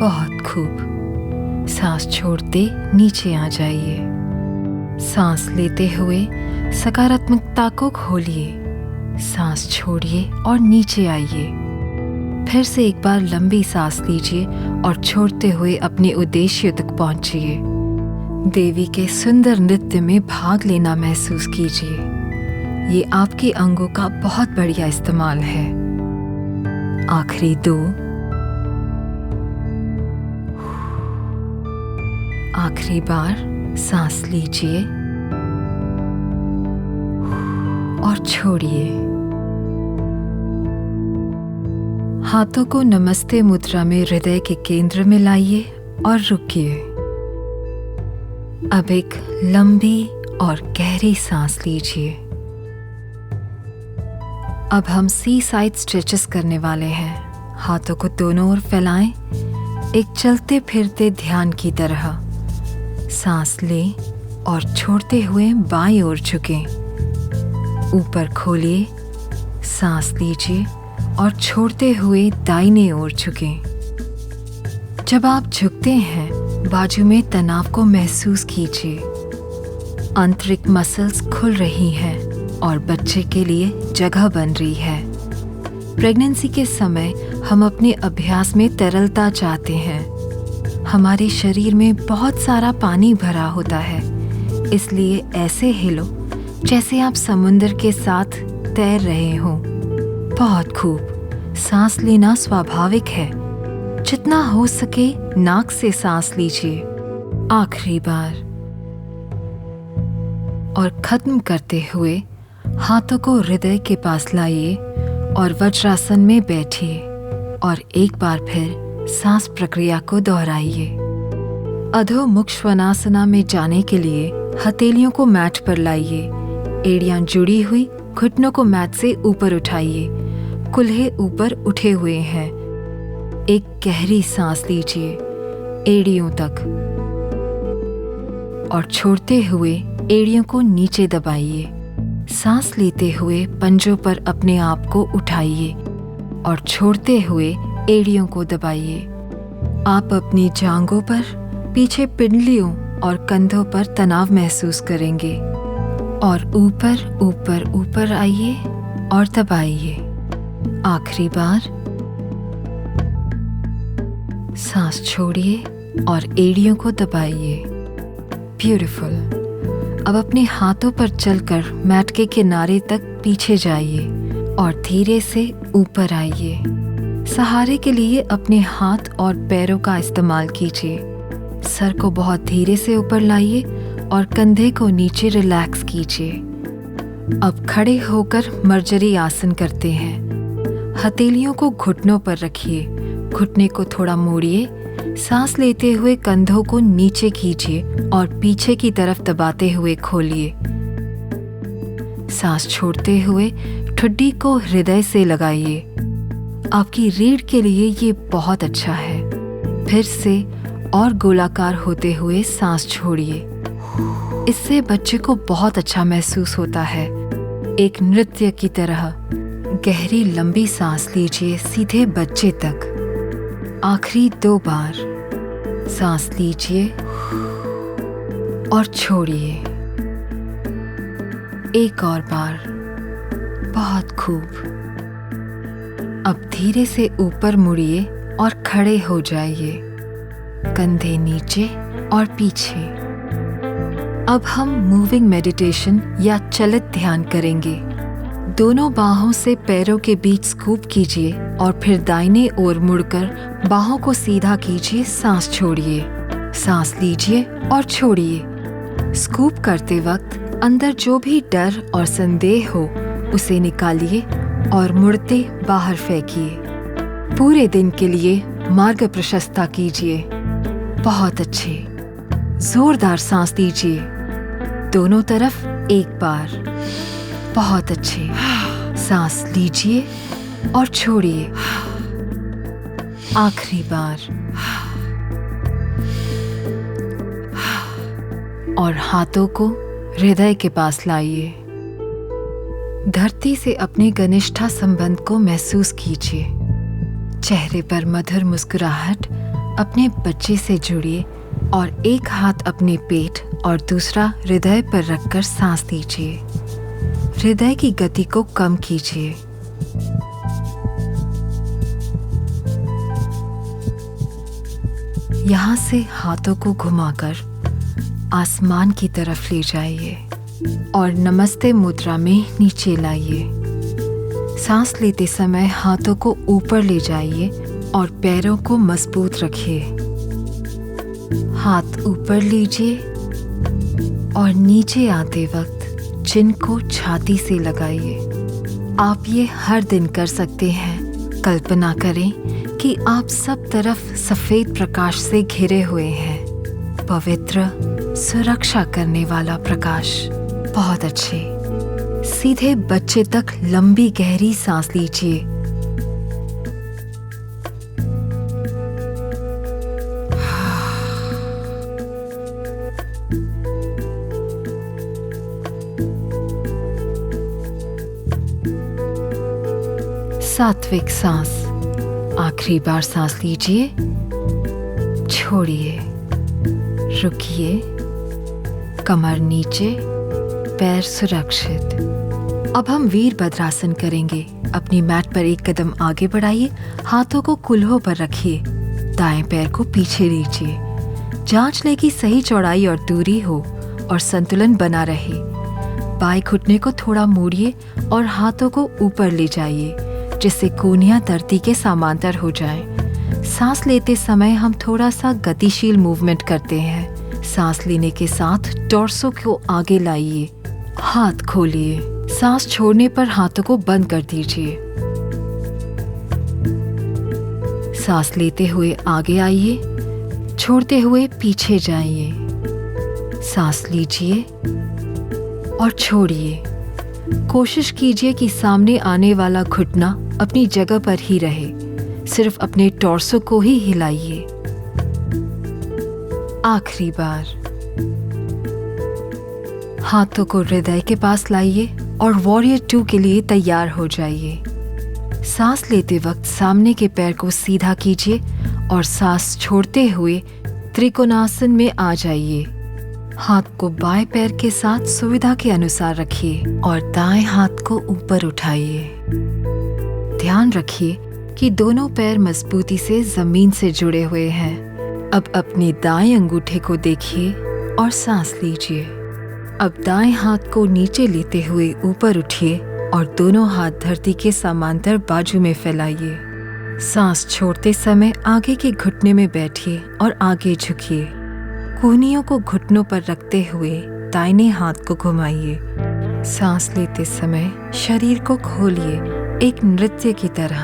बहुत खूब। सांस छोड़ते नीचे आ जाइए। सांस लेते हुए सकारात्मकता को खोलिए। सांस छोड़िए और नीचे आइए। फिर से एक बार लंबी सांस लीजिए और छोड़ते हुए अपने उद्देश्य तक पहुंचिए। देवी के सुंदर नृत्य में भाग लेना महसूस कीजिए। ये आपके अंगों का बहुत बढ़िया इस्तेमाल है। आखिरी 2। आखिरी बार सांस लीजिए और छोड़िए। हाथों को नमस्ते मुद्रा में हृदय के केंद्र में लाइए और रुकिए। अब एक लंबी और गहरी सांस लीजिए। अब हम सी साइड स्ट्रेचेस करने वाले हैं। हाथों को दोनों ओर फैलाएं, एक चलते फिरते ध्यान की तरह। सांस लें और छोड़ते हुए बाईं ओर झुकें। ऊपर खोलिए, सांस लीजिए और छोड़ते हुए दाहिने ओर झुकें। जब आप झुकते हैं, बाजू में तनाव को महसूस कीजिए। आंतरिक मसल्स खुल रही हैं और बच्चे के लिए जगह बन रही है। प्रेगनेंसी के समय हम अपने अभ्यास में तरलता चाहते हैं। हमारे शरीर में बहुत सारा पानी भरा होता है, इसलिए ऐसे हिलो जैसे आप समुद्र के साथ तैर रहे हों। बहुत खूब। सांस लेना स्वाभाविक है। जितना हो सके नाक से सांस लीजिए। आखिरी बार। और खत्म करते हुए हाथों को हृदय के पास लाइए और वज्रासन में बैठिए और एक बार फिर सांस प्रक्रिया को दोहराइए। अधोमुख श्वानासना में जाने के लिए हथेलियों को मैट पर लाइए। एड़ियां जुड़ी हुई, घुटनों को मैट से ऊपर उठाइए। कुल्हे ऊपर उठे हुए हैं। एक गहरी सांस लीजिए एड़ियों तक और छोड़ते हुए एड़ियों को नीचे दबाइए। सांस लेते हुए पंजों पर अपने आप को उठाइए और छोड़ते हुए एड़ियों को दबाइए। आप अपनी जांघों पर, पीछे पिंडलियों और कंधों पर तनाव महसूस करेंगे और ऊपर ऊपर ऊपर आइए और दबाइए। आखिरी बार। सांस छोड़िए और एड़ियों को दबाइए। ब्यूटीफुल। अब अपने हाथों पर चलकर मैट के किनारे तक पीछे जाइए और धीरे से ऊपर आइए। सहारे के लिए अपने हाथ और पैरों का इस्तेमाल कीजिए। सर को बहुत धीरे से ऊपर लाइए और कंधे को नीचे रिलैक्स कीजिए। अब खड़े होकर मर्जरी आसन करते हैं। हथेलियों को घुटनों पर रखिए। घुटने को थोड़ा मोड़िए। सांस लेते हुए कंधों को नीचे खींचिए और पीछे की तरफ दबाते हुए खोलिए। सांस छोड़ते हुए ठुड्डी को हृदय से लगाइए। आपकी रीढ़ के लिए ये बहुत अच्छा है। फिर से और गोलाकार होते हुए सांस छोड़िए। इससे बच्चे को बहुत अच्छा महसूस होता है, एक नृत्य की तरह। गहरी लंबी सांस लीजिए सीधे बच्चे तक। आखिरी 2 बार। सांस लीजिए और छोड़िए। एक और बार। बहुत खूब। अब धीरे से ऊपर मुड़िए और खड़े हो जाइए। कंधे नीचे और पीछे। अब हम मूविंग मेडिटेशन या चलित ध्यान करेंगे। दोनों बाहों से पैरों के बीच स्कूप कीजिए और फिर दाहिने ओर मुड़कर बाहों को सीधा कीजिए। सांस छोड़िए। सांस लीजिए और छोड़िए। स्कूप करते वक्त अंदर जो भी डर और संदेह हो उसे निकालिए और मुड़ते बाहर फेंकिए। पूरे दिन के लिए मार्ग प्रशस्ता कीजिए। बहुत अच्छे। जोरदार सांस लीजिए। दोनों तरफ एक बार। बहुत अच्छे। सांस लीजिए और छोड़िए। आखिरी बार। और हाथों को हृदय के पास लाइए। धरती से अपने घनिष्ठा संबंध को महसूस कीजिए। चेहरे पर मधुर मुस्कुराहट अपने बच्चे से जुड़िए और एक हाथ अपने पेट और दूसरा हृदय पर रखकर सांस लीजिए। हृदय की गति को कम कीजिए। यहाँ से हाथों को घुमाकर आसमान की तरफ ले जाइए और नमस्ते मुद्रा में नीचे लाइए। सांस लेते समय हाथों को ऊपर ले जाइए और पैरों को मजबूत रखिए। हाथ ऊपर लीजिए और नीचे आते वक्त चिन को छाती से लगाइए। आप ये हर दिन कर सकते हैं। कल्पना करें कि आप सब तरफ सफेद प्रकाश से घिरे हुए हैं। पवित्र, सुरक्षा करने वाला प्रकाश। बहुत अच्छे। सीधे बच्चे तक लंबी गहरी सांस लीजिए। सात्विक सांस। आखिरी बार सांस लीजिए, छोड़िए, रुकिए, कमर नीचे, पैर सुरक्षित। अब हम वीरभद्रासन करेंगे। अपनी मैट पर एक कदम आगे बढ़ाइए, हाथों को कूल्हों पर रखिए, दाएं पैर को पीछे लीजिए। जांच लें कि सही चौड़ाई और दूरी हो और संतुलन बना रहे। बाएं घुटने को थोड़ा मोड़िए और हाथों को ऊपर ले जाइए, जिससे कोहनियां धरती के समांतर हो जाएं। सांस लेते समय हम थोड़ा सा गतिशील मूवमेंट करते हैं। सांस लेने के साथ टॉर्सो को आगे लाइए, हाथ खोलिए। सांस छोड़ने पर हाथों को बंद कर दीजिए। सांस लेते हुए आगे आइए, छोड़ते हुए पीछे जाइए। सांस लीजिए और छोड़िए। कोशिश कीजिए कि सामने आने वाला घुटना अपनी जगह पर ही रहे। सिर्फ अपने टॉर्सो को ही हिलाइए। आखिरी बार। हाथों को हृदय के पास लाइए और वॉरियर 2 के लिए तैयार हो जाइए। सांस लेते वक्त सामने के पैर को सीधा कीजिए और सांस छोड़ते हुए त्रिकोणासन में आ जाइए। हाथ को बाएं पैर के साथ सुविधा के अनुसार रखिए और दाएं हाथ को ऊपर उठाइए। ध्यान रखिए कि दोनों पैर मजबूती से जमीन से जुड़े हुए हैं। अब अपने दाएं अंगूठे को देखिए और सांस लीजिए। अब दाएं हाथ को नीचे लेते हुए ऊपर उठिए और दोनों हाथ धरती के समांतर बाजू में फैलाइए। सांस छोड़ते समय आगे के घुटने में बैठिए और आगे झुकिए। कोहनियों को घुटनों पर रखते हुए दाहिने हाथ को घुमाइए। सांस लेते समय शरीर को खोलिए, एक नृत्य की तरह।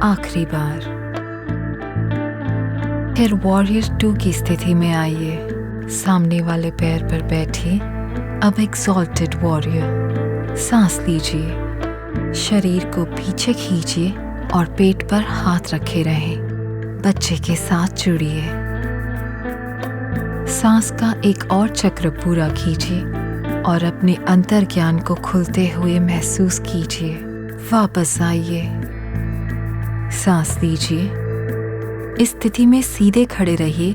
आखिरी बार। फिर वॉरियर 2 की स्थिति में आइए। सामने वाले पैर पर बैठिए। अब एक्सॉल्टेड वॉरियर। सांस लीजिए, शरीर को पीछे खींचिए और पेट पर हाथ रखे रहें। बच्चे के साथ जुड़िए। सांस का एक और चक्र पूरा कीजिए और अपने अंतर्ज्ञान को खुलते हुए महसूस कीजिए। वापस आइए। सांस लीजिए। इस स्थिति में सीधे खड़े रहिए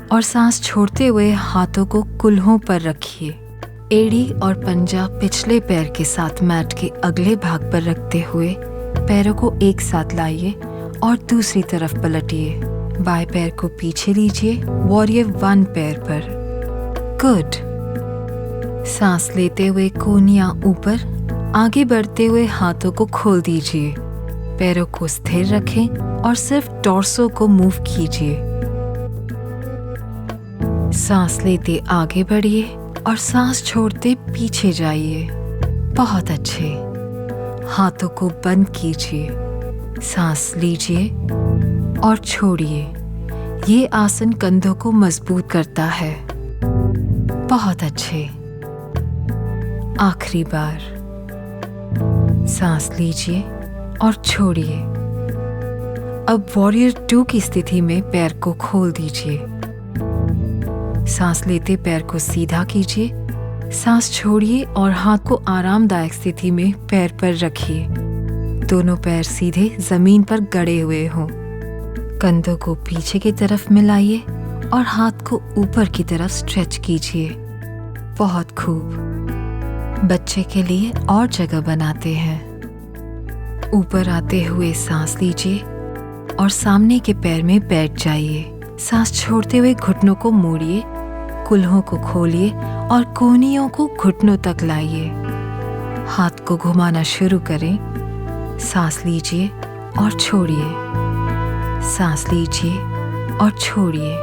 और सांस छोड़ते हुए हाथों को कूल्हों पर रखिए। एड़ी और पंजा पिछले पैर के साथ मैट के अगले भाग पर रखते हुए पैरों को एक साथ लाइए और दूसरी तरफ पलटिए। बाएं पैर को पीछे लीजिए, वॉरियर 1 पैर पर। गुड। सांस लेते हुए कोहनियां ऊपर, आगे बढ़ते हुए हाथों को खोल दीजिए। पैरों को स्थिर रखें और सिर्फ टॉर्सो को मूव कीजिए। सांस लेते आगे बढ़िए और सांस छोड़ते पीछे जाइए। बहुत अच्छे। हाथों को बंद कीजिए। सांस लीजिए और छोड़िए। ये आसन कंधों को मजबूत करता है। बहुत अच्छे। आखिरी बार। सांस लीजिए और छोड़िए। अब वॉरियर 2 की स्थिति में पैर को खोल दीजिए। सांस लेते पैर को सीधा कीजिए। सांस छोड़िए और हाथ को आरामदायक स्थिति में पैर पर रखिए। दोनों पैर सीधे जमीन पर गड़े हुए हों। कंधों को पीछे की तरफ मिलाइए और हाथ को ऊपर की तरफ स्ट्रेच कीजिए। बहुत खूब। बच्चे के लिए और जगह बनाते हैं। ऊपर आते हुए सांस लीजिए और सामने के पैर में बैठ जाइए। सांस छोड़ते हुए घुटनों को मोड़िए, कुल्हों को खोलिए और कोहनियों को घुटनों तक लाइए। हाथ को घुमाना शुरू करें। सांस लीजिए और छोड़िए, सांस लीजिए और छोड़िए।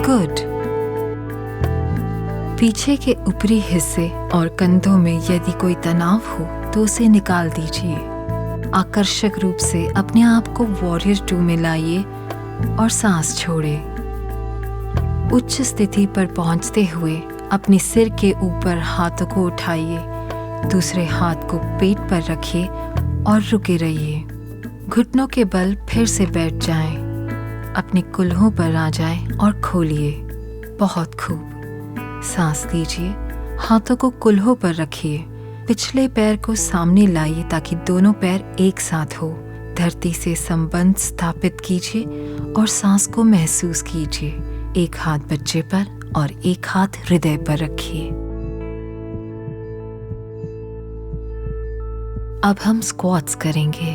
गुड। पीछे के ऊपरी हिस्से और कंधों में यदि कोई तनाव हो तो उसे निकाल दीजिए। आकर्षक रूप से अपने आप को वॉरियर 2 में लाइए और सांस छोड़े। उच्च स्थिति पर पहुंचते हुए अपने सिर के ऊपर हाथों को उठाइए। दूसरे हाथ को पेट पर रखिए और रुके रहिए। घुटनों के बल फिर से बैठ जाएं। अपने कुल्हों पर आ जाएं और खोलिए। बहुत खूब। सांस लीजिए, हाथों को कुल्हों पर रखिए। पिछले पैर को सामने लाइए ताकि दोनों पैर एक साथ हो। धरती से संबंध स्थापित कीजिए और सांस को महसूस कीजिए। एक हाथ बच्चे पर और एक हाथ हृदय पर रखिए। अब हम स्क्वाट्स करेंगे।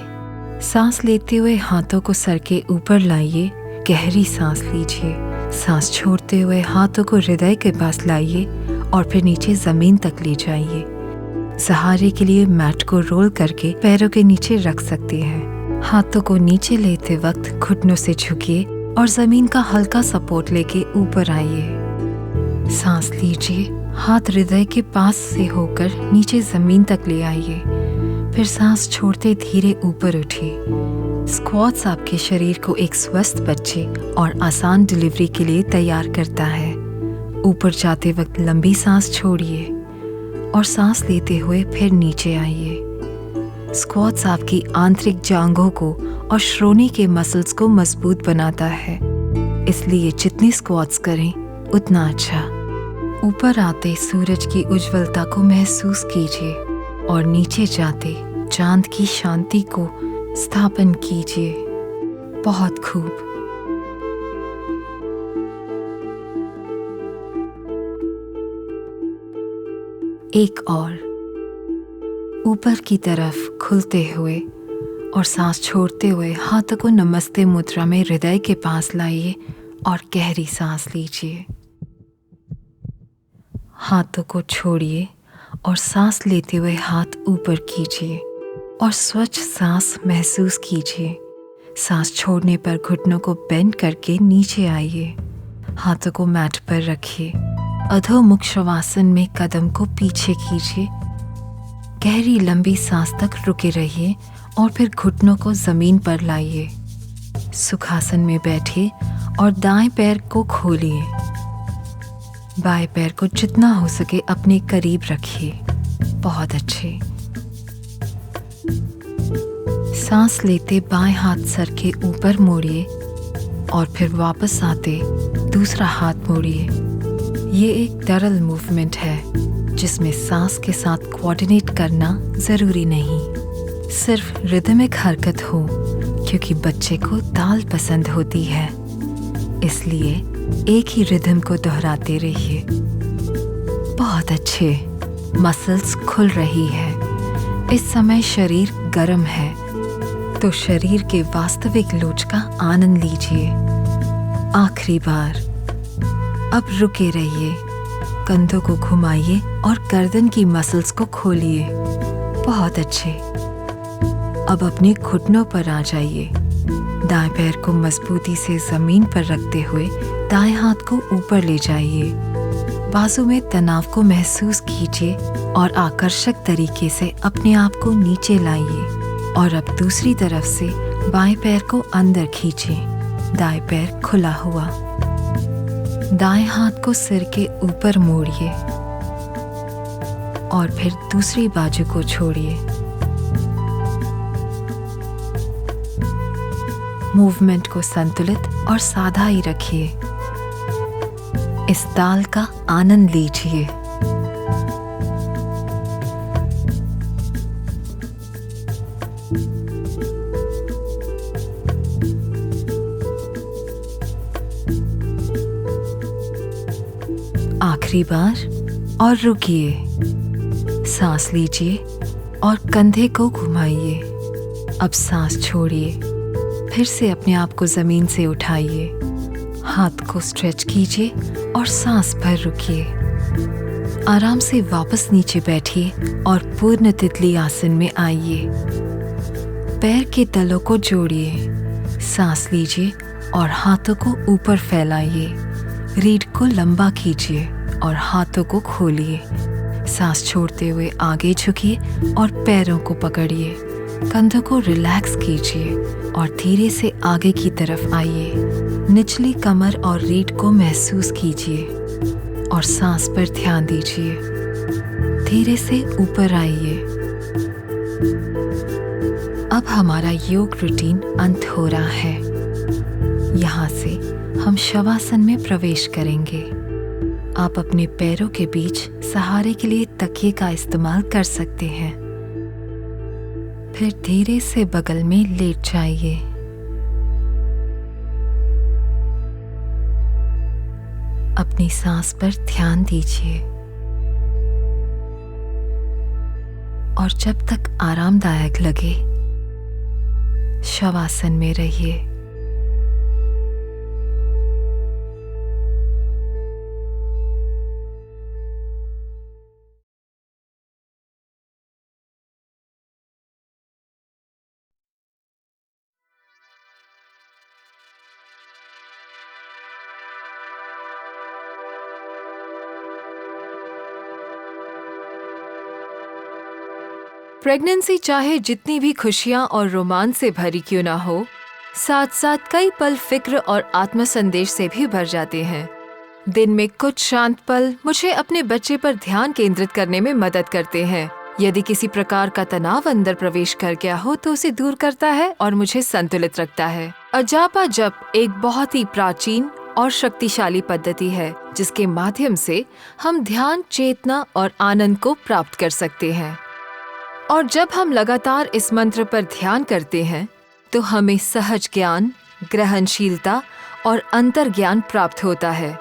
सांस लेते हुए हाथों को सर के ऊपर लाइए। गहरी सांस लीजिए। सांस छोड़ते हुए हाथों को हृदय के पास लाइए और फिर नीचे जमीन तक ले जाइए। सहारे के लिए मैट को रोल करके पैरों के नीचे रख सकते हैं। हाथों को नीचे लेते वक्त घुटनों से झुकिए और जमीन का हल्का सपोर्ट लेके ऊपर आइए। सांस लीजिए, हाथ हृदय के पास से होकर नीचे जमीन तक ले आइए। फिर सांस छोड़ते धीरे ऊपर उठिए। स्क्वाट्स आपके शरीर को एक स्वस्थ बच्चे और आसान डिलीवरी के लिए तैयार करता है। ऊपर जाते वक्त लंबी सांस छोड़िए और सांस लेते हुए फिर नीचे आइए। स्क्वाट्स आपकी आंतरिक जांघों को और श्रोणी के मसल्स को मजबूत बनाता है, इसलिए जितनी स्क्वाट्स करें उतना अच्छा। ऊपर आते सूरज की उज्ज्वलता को महसूस कीजिए और नीचे जाते चांद की शांति को स्थापन कीजिए। बहुत खूब। एक और। ऊपर की तरफ खुलते हुए और सांस छोड़ते हुए हाथों को नमस्ते मुद्रा में हृदय के पास लाइए और गहरी सांस लीजिए। हाथों को छोड़िए और सांस लेते हुए हाथ ऊपर कीजिए और स्वच्छ सांस महसूस कीजिए। सांस छोड़ने पर घुटनों को बेंड करके नीचे आइए। हाथों को मैट पर रखिए। अधोमुख शवासन में कदम को पीछे कीजिए। गहरी लंबी सांस तक रुके रहिए और फिर घुटनों को जमीन पर लाइए। सुखासन में बैठिए और दाएं पैर को खोलिए। बाएं पैर को जितना हो सके अपने करीब रखिए। बहुत अच्छे। सांस लेते बाएं हाथ सर के ऊपर मोड़िए और फिर वापस आते दूसरा हाथ मोड़िए। ये एक सरल मूवमेंट है जिसमें सांस के साथ कोऑर्डिनेट करना जरूरी नहीं, सिर्फ रिदमिक हरकत हो, क्योंकि बच्चे को ताल पसंद होती है, इसलिए एक ही रिदम को दोहराते रहिए। बहुत अच्छे। मसल्स खुल रही है। इस समय शरीर गर्म है, तो शरीर के वास्तविक लोच का आनंद लीजिए। आखिरी बार। अब रुके रहिए। कंधों को घुमाइए और गर्दन की मसल्स को खोलिए। बहुत अच्छे। अब अपने घुटनों पर आ जाइए। दाएं पैर को मजबूती से जमीन पर रखते हुए दाएं हाथ को ऊपर ले जाइए। बाजू में तनाव को महसूस कीजिए और आकर्षक तरीके से अपने आप को नीचे लाइए। और अब दूसरी तरफ से बाएं पैर को अंदर खींचें। दाएं पैर खुला हुआ। दाएं हाथ को सिर के ऊपर मोड़िए और फिर दूसरी बाजू को छोड़िए। मूवमेंट को संतुलित और सादा ही रखिए। इस ताल का आनंद लीजिए। आखिरी बार और रुकिए। सांस लीजिए और कंधे को घुमाइए। अब सांस छोड़िए। फिर से अपने आप को जमीन से उठाइए। हाथ को स्ट्रेच कीजिए और सांस भर रुकिए। आराम से वापस नीचे बैठिए और पूर्ण तितली आसन में आइए। पैर के तलों को जोड़िए। सांस लीजिए और हाथों को ऊपर फैलाइए। रीढ़ को लंबा कीजिए और हाथों को खोलिए। सांस छोड़ते हुए आगे झुकिए और पैरों को पकड़िए। कंधों को रिलैक्स कीजिए और धीरे से आगे की तरफ आइए। निचली कमर और रीढ़ को महसूस कीजिए और सांस पर ध्यान दीजिए। धीरे से ऊपर आइए। अब हमारा योग रूटीन अंत हो रहा है। यहाँ से हम शवासन में प्रवेश करेंगे। आप अपने पैरों के बीच सहारे के लिए तकिए का इस्तेमाल कर सकते हैं। फिर धीरे से बगल में लेट जाइए। अपनी सांस पर ध्यान दीजिए और जब तक आरामदायक लगे शवासन में रहिए। प्रेगनेंसी चाहे जितनी भी खुशियां और रोमांच से भरी क्यों ना हो, साथ साथ कई पल फिक्र और आत्म संदेश से भी भर जाते हैं। दिन में कुछ शांत पल मुझे अपने बच्चे पर ध्यान केंद्रित करने में मदद करते हैं। यदि किसी प्रकार का तनाव अंदर प्रवेश कर गया हो तो उसे दूर करता है और मुझे संतुलित रखता है। अजापा जप एक बहुत ही प्राचीन और शक्तिशाली पद्धति है जिसके माध्यम से हम ध्यान, चेतना और आनंद को प्राप्त कर सकते हैं। और जब हम लगातार इस मंत्र पर ध्यान करते हैं तो हमें सहज ज्ञान, ग्रहणशीलता और अंतर ज्ञान प्राप्त होता है।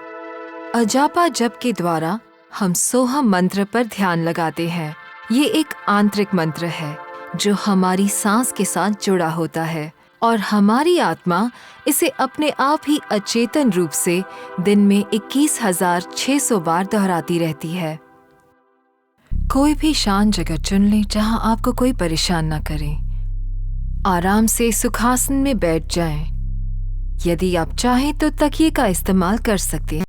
अजापा जप के द्वारा हम सोहम मंत्र पर ध्यान लगाते हैं। ये एक आंतरिक मंत्र है जो हमारी सांस के साथ जुड़ा होता है और हमारी आत्मा इसे अपने आप ही अचेतन रूप से दिन में 21,600 बार दोहराती रहती है। कोई भी शांत जगह चुन लें जहां आपको कोई परेशान न करे। आराम से सुखासन में बैठ जाएं। यदि आप चाहें तो तकिए का इस्तेमाल कर सकते हैं।